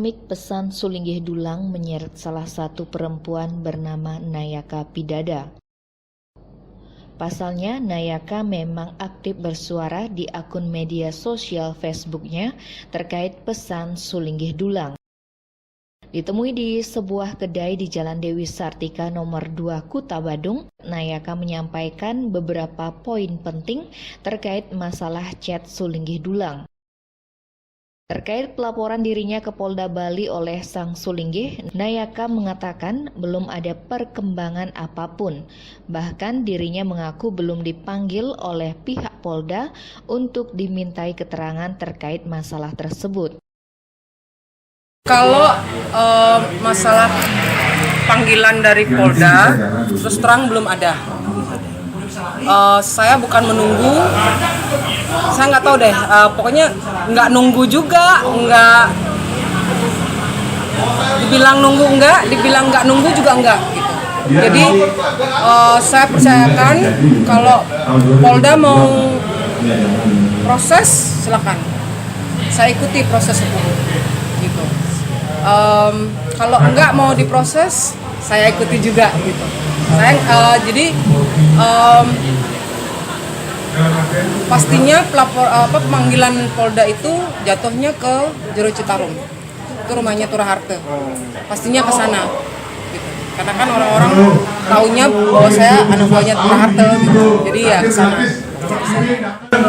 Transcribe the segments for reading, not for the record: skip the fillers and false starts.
Polemik pesan Sulinggih Dulang menyeret salah satu perempuan bernama Nayaka Pidada. Pasalnya, Nayaka memang aktif bersuara di akun media sosial Facebooknya terkait pesan Sulinggih Dulang. Ditemui di sebuah kedai di Jalan Dewi Sartika nomor 2 Kuta Badung, Nayaka menyampaikan beberapa poin penting terkait masalah chat Sulinggih Dulang. Terkait pelaporan dirinya ke Polda Bali oleh sang Sulinggih, Nayaka mengatakan belum ada perkembangan apapun. Bahkan dirinya mengaku belum dipanggil oleh pihak Polda untuk dimintai keterangan terkait masalah tersebut. Kalau masalah panggilan dari Polda, terus terang belum ada. Saya bukan menunggu, saya nggak tahu deh, pokoknya nggak nunggu juga, nggak dibilang nunggu enggak, dibilang nggak nunggu juga enggak gitu. Jadi saya percayakan kalau Polda mau proses, silakan, saya ikuti proses hukum gitu. Kalau enggak mau diproses, saya ikuti juga gitu. Jadi pastinya pemanggilan Polda itu jatuhnya ke Jero Citarum, itu rumahnya Turaharte, pastinya ke sana gitu. Karena kan orang-orang taunya bahwa saya anak buahnya Turaharte gitu, jadi ya ke sana.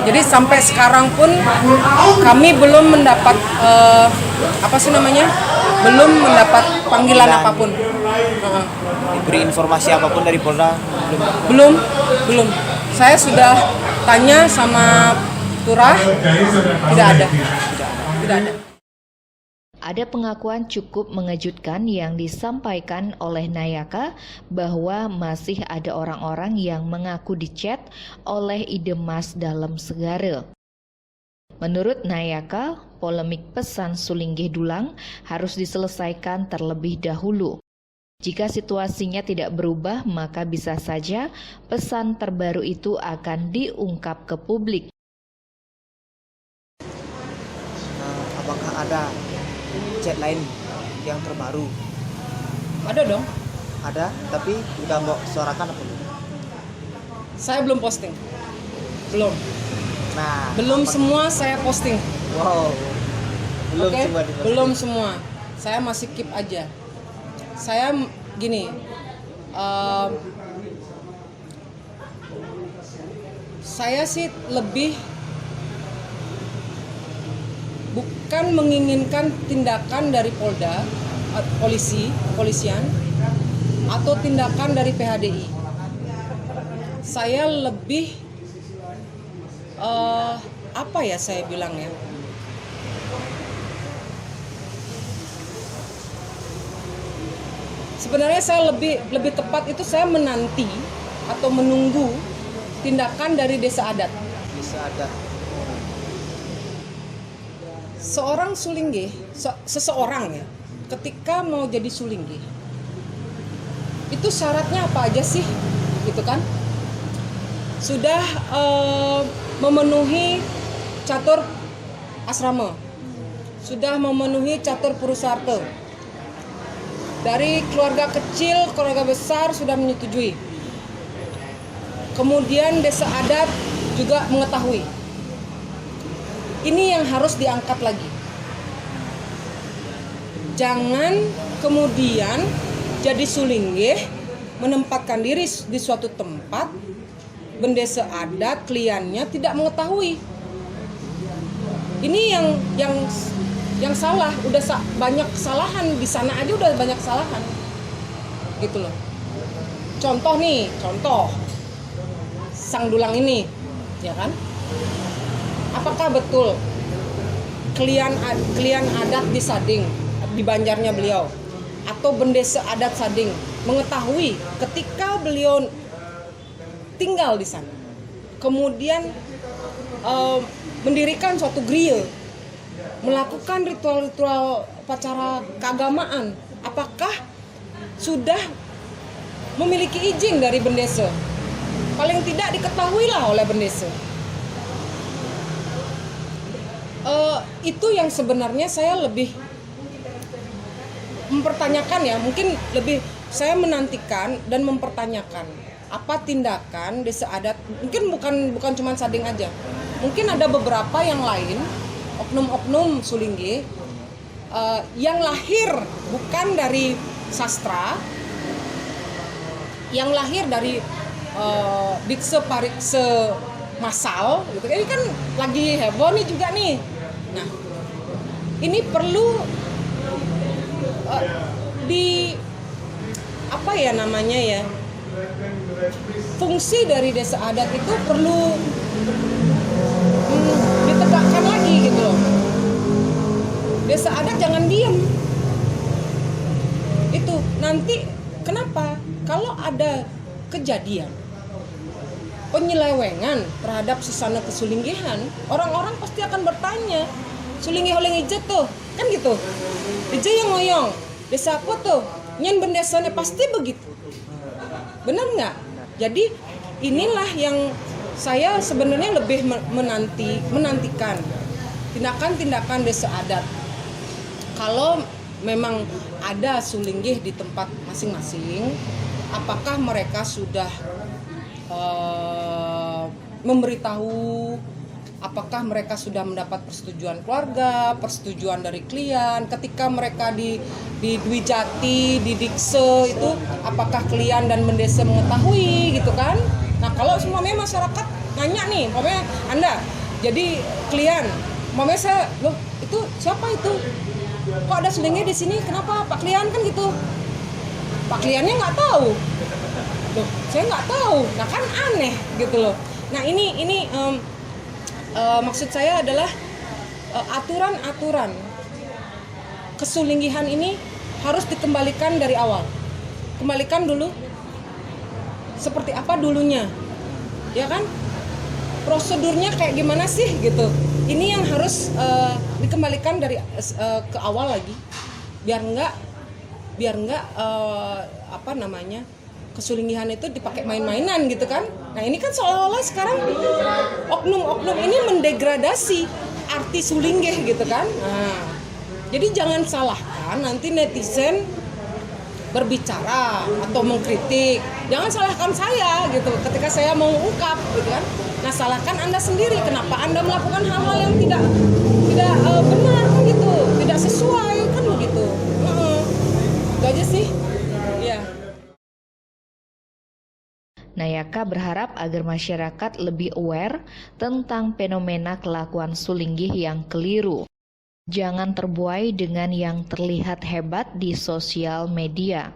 Jadi sampai sekarang pun kami belum mendapat belum mendapat panggilan apapun. Diberi informasi apapun dari Polda? Belum. Saya sudah tanya sama Turah, tidak ada. Ada pengakuan cukup mengejutkan yang disampaikan oleh Nayaka bahwa masih ada orang-orang yang mengaku dicat oleh Idemas dalam Segara. Menurut Nayaka, polemik pesan Sulinggih Dulang harus diselesaikan terlebih dahulu. Jika situasinya tidak berubah, maka bisa saja pesan terbaru itu akan diungkap ke publik. Apakah ada chat lain yang terbaru? Ada dong. Ada, tapi udah mau suarakan apa belum? Saya belum posting. Belum. Nah, Belum semua saya posting. wow. Belum Oke? semua diposting. Belum semua. Saya masih keep aja. Saya gini. Saya sih lebih bukan menginginkan tindakan dari Polda, kepolisian, atau tindakan dari PHDI. Saya lebih saya bilang ya, sebenarnya saya lebih tepat itu saya menanti atau menunggu tindakan dari desa adat. Bisa ada. Seorang Sulinggih, seseorang ya, ketika mau jadi Sulinggih, itu syaratnya apa aja sih, gitu kan? Sudah memenuhi catur asrama, sudah memenuhi catur purusarta. Dari keluarga kecil, keluarga besar sudah menyetujui. Kemudian desa adat juga mengetahui. Ini yang harus diangkat lagi. Jangan kemudian jadi Sulinggih, menempatkan diri di suatu tempat, bendesa adat, kliennya tidak mengetahui. Ini yang salah, udah banyak kesalahan di sana aja, udah banyak kesalahan. Gitu loh. Contoh Sang Dulang ini, ya kan? Apakah betul klien adat di Sading, di Banjarnya beliau, atau bendesa adat Sading mengetahui ketika beliau tinggal di sana, kemudian mendirikan suatu griya, melakukan ritual-ritual upacara keagamaan, apakah sudah memiliki izin dari bendesa? Paling tidak diketahuilah oleh bendesa. Itu yang sebenarnya saya lebih mempertanyakan ya, mungkin lebih saya menantikan dan mempertanyakan apa tindakan desa adat, mungkin bukan cuma Sading aja, mungkin ada beberapa yang lain, oknum-oknum Sulinggih yang lahir bukan dari sastra, yang lahir dari dikse parikse massal gitu. Ini kan lagi heboh nih juga nih. Nah, ini perlu di apa ya namanya ya, fungsi dari desa adat itu perlu ditegakkan lagi gitu loh. Desa adat jangan diem. Itu nanti kenapa kalau ada kejadian penyelewengan terhadap sesana kesulinggihan, orang-orang pasti akan bertanya, Sulinggih oleh Ije tuh, kan gitu. Ije yang ngoyong, desa apa tuh? Nyen bendesanya pasti begitu. Benar nggak? Jadi inilah yang saya sebenarnya lebih menantikan tindakan-tindakan desa adat. Kalau memang ada Sulinggih di tempat masing-masing, apakah mereka sudah memberitahu, apakah mereka sudah mendapat persetujuan keluarga, persetujuan dari klien ketika mereka di Dwi Jati, di Dikse itu, apakah klien dan mendesa mengetahui gitu kan? Nah kalau semuanya masyarakat nanya nih, pokoknya Anda jadi klien, pokoknya saya, loh itu siapa itu? Kok ada Sulinggih di sini? Kenapa Pak Klien kan gitu? Pak Kliennya nggak tahu. Loh, saya nggak tahu. Nah kan aneh gitu loh. Nah ini maksud saya adalah aturan-aturan kesulinggihan ini harus dikembalikan dari awal. Kembalikan dulu seperti apa dulunya, ya kan? Prosedurnya kayak gimana sih gitu. Ini yang harus dikembalikan dari ke awal lagi, biar nggak apa namanya, kesulinggihan itu dipakai main-mainan gitu kan. Nah ini kan seolah-olah sekarang oknum-oknum ini mendegradasi arti Sulinggih gitu kan. Nah, jadi jangan salahkan nanti netizen berbicara atau mengkritik, jangan salahkan saya gitu ketika saya mau ungkap gitu kan. Nah salahkan Anda sendiri, kenapa Anda melakukan hal-hal yang tidak benar kan gitu, tidak sesuai kan begitu. Itu aja sih. Ya. Nayaka berharap agar masyarakat lebih aware tentang fenomena kelakuan Sulinggih yang keliru. Jangan terbuai dengan yang terlihat hebat di sosial media.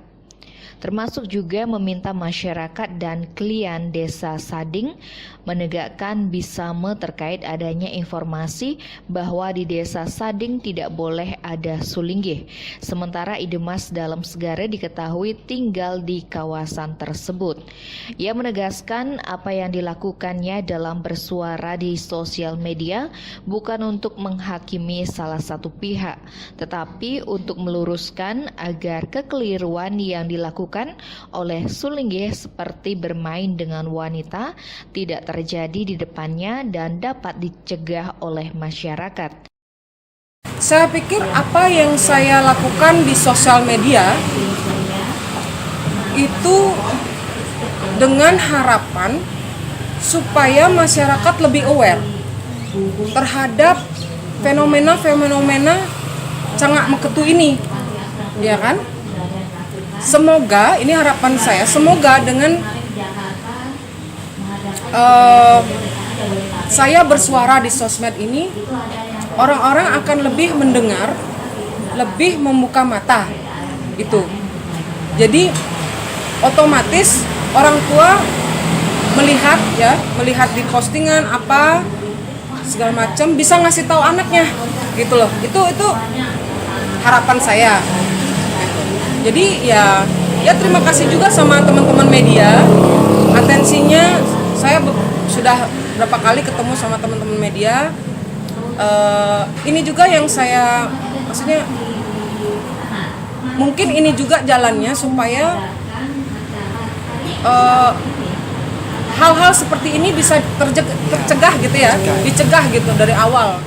Termasuk juga meminta masyarakat dan klien desa Sading menegakkan bisame terkait adanya informasi bahwa di desa Sading tidak boleh ada Sulinggih. Sementara Idemas Dalem Segara diketahui tinggal di kawasan tersebut. Ia menegaskan apa yang dilakukannya dalam bersuara di sosial media bukan untuk menghakimi salah satu pihak, tetapi untuk meluruskan agar kekeliruan yang dilakukan oleh Sulinggih seperti bermain dengan wanita tidak terjadi di depannya dan dapat dicegah oleh masyarakat. Saya pikir apa yang saya lakukan di sosial media itu dengan harapan supaya masyarakat lebih aware terhadap fenomena-fenomena cangak meketu ini, ya kan? Semoga, ini harapan saya, semoga dengan saya bersuara di sosmed ini, orang-orang akan lebih mendengar, lebih membuka mata, itu. Jadi otomatis orang tua melihat di postingan apa segala macam bisa ngasih tahu anaknya, gitu loh. Itu harapan saya. Jadi ya terima kasih juga sama teman-teman media, atensinya. Saya sudah berapa kali ketemu sama teman-teman media. Ini juga yang saya, maksudnya mungkin ini juga jalannya supaya hal-hal seperti ini bisa tercegah gitu ya, dicegah gitu dari awal.